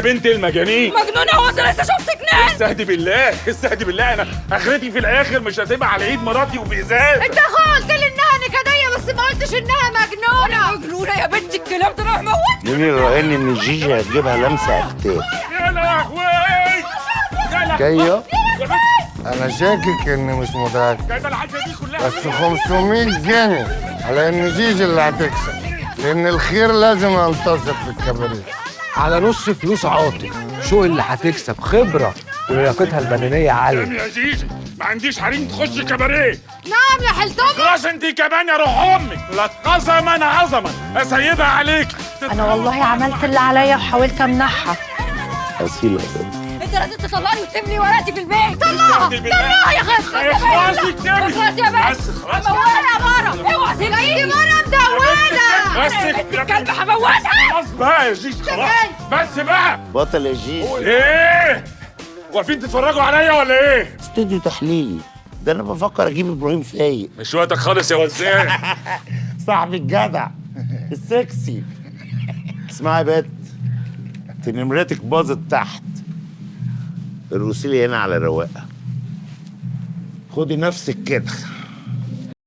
بنت المجانين مجنونه؟ هو انت لسه شفت جنان؟ استهدي بالله استهدي بالله، انا اخرتي في الاخر مش هتبقى على ايد مراتي وبإزاز. انت قلت لي انها نكديه بس ما قلتش انها مجنونه. مجنونه يا بنتي، الكلام ده راح موت. مين اللي راهن ان جيجي هتجيبها لمسه اكتاف؟ يا لهوي يا لهوي جايه؟ يا بنت انا شاكك اني مش متاكد، جايبه الحاجه دي كلها بس 500 جنيه على ان جيجي اللي هتكسب، لان الخير لازم ينتصر في الكباريه. على نص فلوس عاطف. شو اللي هتكسب خبره ولياقتها البدنيه عاليه. يا جيجي ما عنديش حريم تخش كباريه. نعم يا حلتم. خلاص انت كمان يا روح امك، لا قسما عظما اسيبها عليك. انا والله عملت اللي عليا وحاولت امنعها. اصيله انت لازم تطلعني وتسيبني ورقتي في البيت. طلعها طلعها يا خالتي. خلاص اكتبي خلاص يا بنت. بس خلاص هموتها يا مره. اوعى تبقي مره مدونه. بس بنت الكلب هموتها. خلاص بقى يا جيجي خلاص بس بقى. بطل يا جيجي. ايه واقفين تتفرجوا عليا ولا ايه؟ استوديو تحليلي، ده انا بفكر اجيب ابراهيم فايق. مش وقتك خالص يا وزان. صاحب الجدع السكسي. اسمعي يا بت، انت نمرتك باظت تحت، الروسيلي هنا على رواقه. خدي نفسك كده.